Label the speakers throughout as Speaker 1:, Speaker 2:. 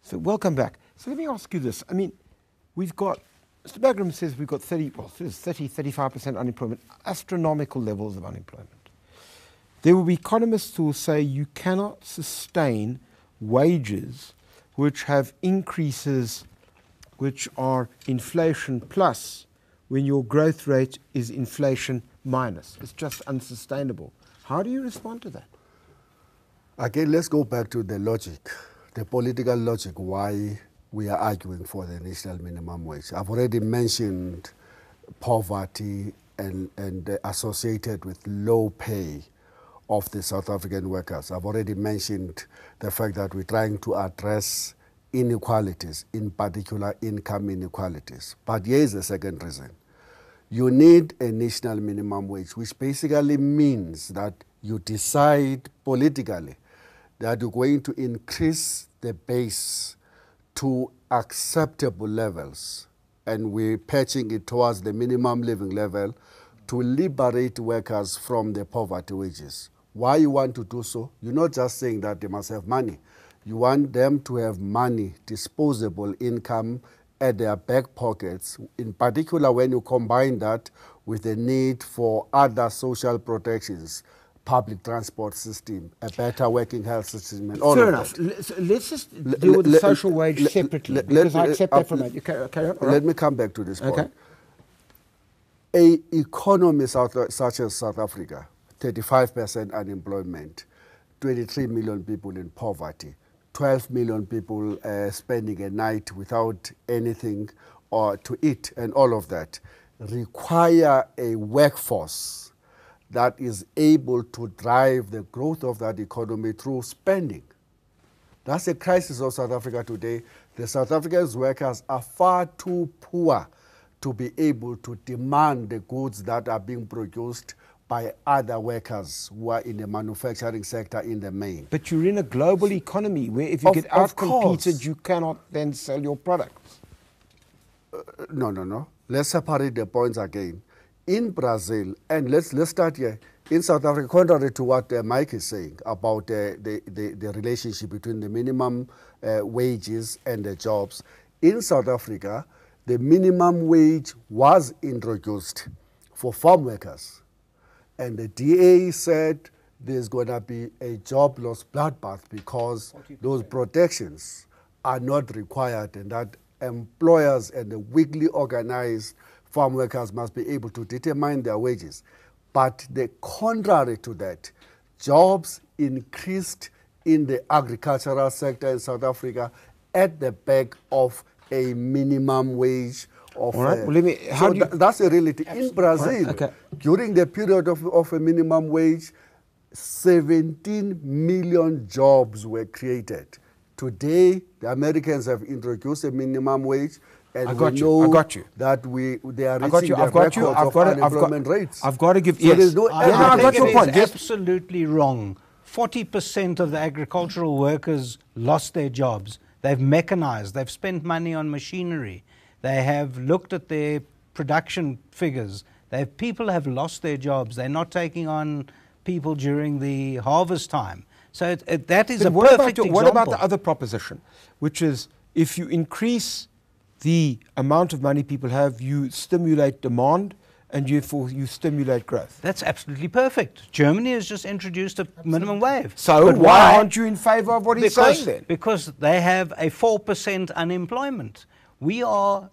Speaker 1: So welcome back. So let me ask you this. I mean, we've got, Mr. Bagraim says we've got 35% unemployment, astronomical levels of unemployment. There will be economists who will say you cannot sustain wages which have increases which are inflation plus when your growth rate is inflation minus. It's just unsustainable. How do you respond to that?
Speaker 2: Again, let's go back to the logic, the political logic, why we are arguing for the national minimum wage. I've already mentioned poverty and associated with low pay of the South African workers. I've already mentioned the fact that we're trying to address inequalities, in particular income inequalities. But here is the second reason. You need a national minimum wage, which basically means that you decide politically that you're going to increase the base to acceptable levels, and we're patching it towards the minimum living level to liberate workers from the poverty wages. Why you want to do so? You're not just saying that they must have money. You want them to have money, disposable income at their back pockets, in particular when you combine that with the need for other social protections, public transport system, a better working health system, and all
Speaker 1: Fair
Speaker 2: of
Speaker 1: enough.
Speaker 2: that.
Speaker 1: Let's just deal with the social wage separately, because I accept that from it. You carry on.
Speaker 2: Let me come back to this point.
Speaker 1: Okay.
Speaker 2: An economy such as South Africa, 35% unemployment, 23 million people in poverty, 12 million people spending a night without anything or to eat, and all of that, require a workforce that is able to drive the growth of that economy through spending. That's the crisis of South Africa today. The South African workers are far too poor to be able to demand the goods that are being produced by other workers who are in the manufacturing sector in the main.
Speaker 1: But you're in a global economy where if you get out-competed, you cannot then sell your products.
Speaker 2: No. Let's separate the points again. In Brazil, and let's start here, in South Africa, contrary to what Mike is saying about the relationship between the minimum wages and the jobs, in South Africa, the minimum wage was introduced for farm workers. And the DA said there's going to be a job loss bloodbath because 40%. Those protections are not required, and that employers and the weekly organized farm workers must be able to determine their wages. But the contrary to that, jobs increased in the agricultural sector in South Africa at the back of a minimum wage of...
Speaker 1: All right. Well,
Speaker 2: that's a reality. In Brazil, during the period of a minimum wage, 17 million jobs were created. Today, the Americans have introduced a minimum wage, and we know that they are reaching their records of unemployment rates.
Speaker 1: I've got to give...
Speaker 2: So there's no
Speaker 3: I got your point. It's absolutely wrong. 40% of the agricultural workers lost their jobs. They've mechanized. They've spent money on machinery. They have looked at their production figures. People have lost their jobs. They're not taking on people during the harvest time. So that is a perfect example.
Speaker 1: What about the other proposition, which is if you increase the amount of money people have, you stimulate demand, and therefore you stimulate growth?
Speaker 3: That's absolutely perfect. Germany has just introduced a minimum wage.
Speaker 1: So but why aren't you in favor of what he's saying then?
Speaker 3: Because they have a 4% unemployment. We are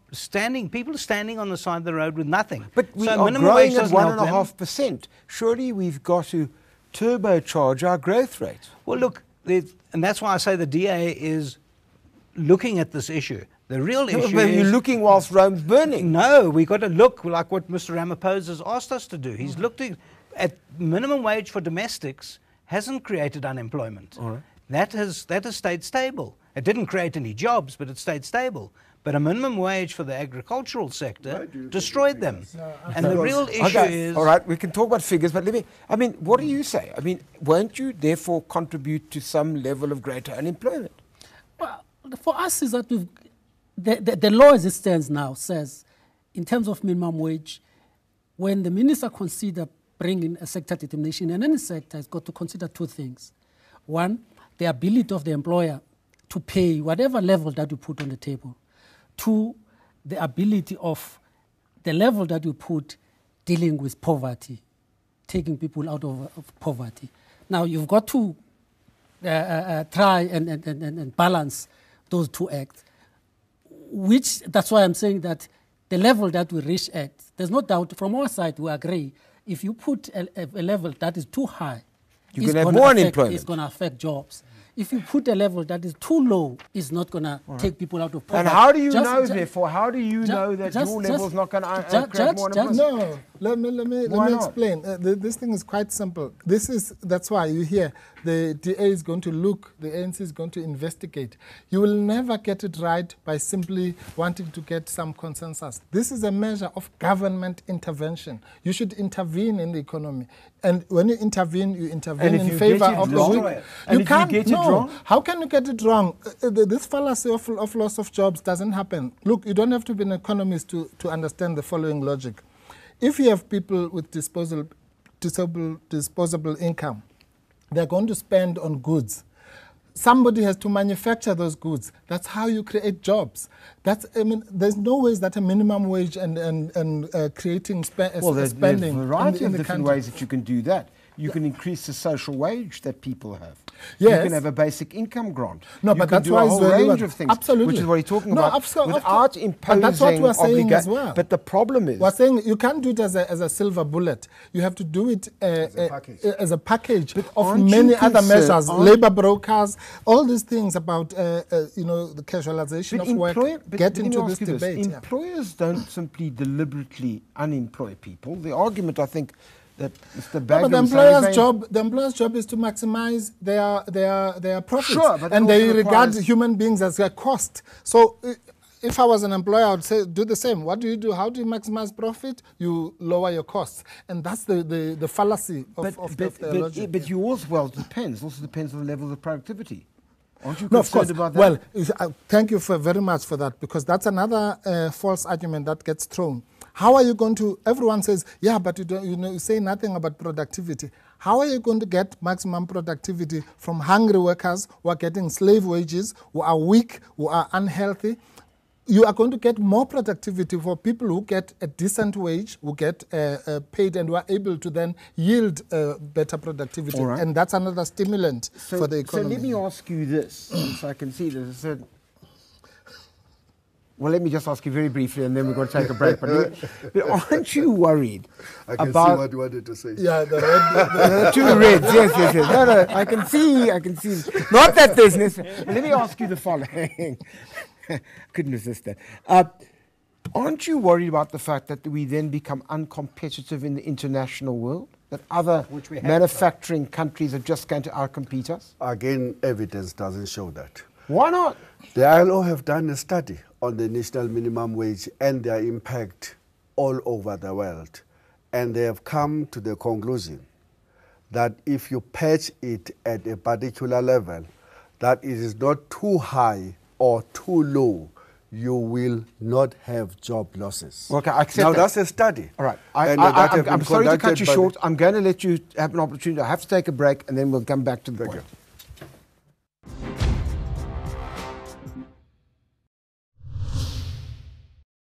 Speaker 3: people are standing on the side of the road with nothing.
Speaker 1: But we are growing at 1.5%. Surely we've got to turbocharge our growth rate.
Speaker 3: Well, look, and that's why I say the DA is looking at this issue. The real issue
Speaker 1: is... You're looking whilst Rome's burning.
Speaker 3: No, we've got to look like what Mr. Ramaphosa has asked us to do. He's looked at minimum wage for domestics hasn't created unemployment.
Speaker 1: All right.
Speaker 3: That has stayed stable. It didn't create any jobs, but it stayed stable. But a minimum wage for the agricultural sector destroyed them. And the real issue is...
Speaker 1: All right, we can talk about figures, but what do you say? Won't you therefore contribute to some level of greater unemployment?
Speaker 4: Well, for us is that the law as it stands now says, in terms of minimum wage, when the minister considers bringing a sector determination, and any sector has got to consider two things. One, the ability of the employer to pay whatever level that you put on the table to the ability of the level that you put dealing with poverty, taking people out of poverty. Now, you've got to try and balance those two acts, which that's why I'm saying that the level that we reach at, there's no doubt from our side we agree, if you put a level that is too high,
Speaker 1: you're going to have more unemployment.
Speaker 4: It's going to affect jobs. If you put a level that is too low, it's not going to take people out of poverty.
Speaker 1: And how do you know, therefore, how do you know that your level is not going to create more unemployment?
Speaker 5: No, let me explain. This thing is quite simple. That's why you hear the DA is going to look, the ANC is going to investigate. You will never get it right by simply wanting to get some consensus. This is a measure of government intervention. You should intervene in the economy. And when you intervene in favor of the weak.
Speaker 1: You can't get it wrong.
Speaker 5: How can you get it wrong? This fallacy of loss of jobs doesn't happen. Look, you don't have to be an economist to understand the following logic. If you have people with disposable income, they're going to spend on goods. Somebody has to manufacture those goods. That's how you create jobs. There's no ways that a minimum wage and creating spending.
Speaker 1: There's a variety of different ways that you can do that. You can increase the social wage that people have.
Speaker 5: Yes.
Speaker 1: You can have a basic income grant.
Speaker 5: No,
Speaker 1: you
Speaker 5: but
Speaker 1: can
Speaker 5: that's
Speaker 1: do
Speaker 5: why
Speaker 1: a whole range of things,
Speaker 5: absolutely,
Speaker 1: which is what you're talking about, without imposing
Speaker 5: but that's what we're saying as well.
Speaker 1: But the problem is,
Speaker 5: we're saying you can't do it as a silver bullet. You have to do it as a package of many other measures, labor brokers, all these things about the casualization of work. Get into this debate.
Speaker 1: Employers don't simply deliberately unemploy people. The argument, I think, that Mr. Bagraim
Speaker 5: the employer's job is to maximize their profits.
Speaker 1: Sure, but
Speaker 5: and they regard human beings as a cost. So if I was an employer, I would say do the same. What do you do? How do you maximize profit? You lower your costs. And that's the fallacy of the logic.
Speaker 1: But you also, it depends. Also depends on the level of productivity. Aren't you
Speaker 5: concerned
Speaker 1: about that?
Speaker 5: Well, thank you very much for that, because that's another false argument that gets thrown. How are you going to, everyone says, yeah, but you say nothing about productivity. How are you going to get maximum productivity from hungry workers who are getting slave wages, who are weak, who are unhealthy? You are going to get more productivity for people who get a decent wage, who get paid, and who are able to then yield better productivity.
Speaker 1: Right.
Speaker 5: And that's another stimulant for the economy.
Speaker 1: So let me ask you this, so I can see this. Well, let me just ask you very briefly, and then we're going to take a break. But aren't you worried
Speaker 2: I can
Speaker 1: about
Speaker 2: see what you wanted to say.
Speaker 5: Yeah, the red.
Speaker 1: Two reds, yes. No, I can see. Not that there's necessarily. Let me ask you the following. Couldn't resist that. Aren't you worried about the fact that we then become uncompetitive in the international world? That other manufacturing countries are just going to outcompete us?
Speaker 2: Again, evidence doesn't show that.
Speaker 1: Why not?
Speaker 2: The ILO have done a study on the national minimum wage and their impact all over the world. And they have come to the conclusion that if you patch it at a particular level, that it is not too high or too low, you will not have job losses.
Speaker 1: Okay, I accept
Speaker 2: now
Speaker 1: that.
Speaker 2: That's a study.
Speaker 1: All right. I'm sorry to cut you short. I'm going to let you have an opportunity. I have to take a break, and then we'll come back to the point.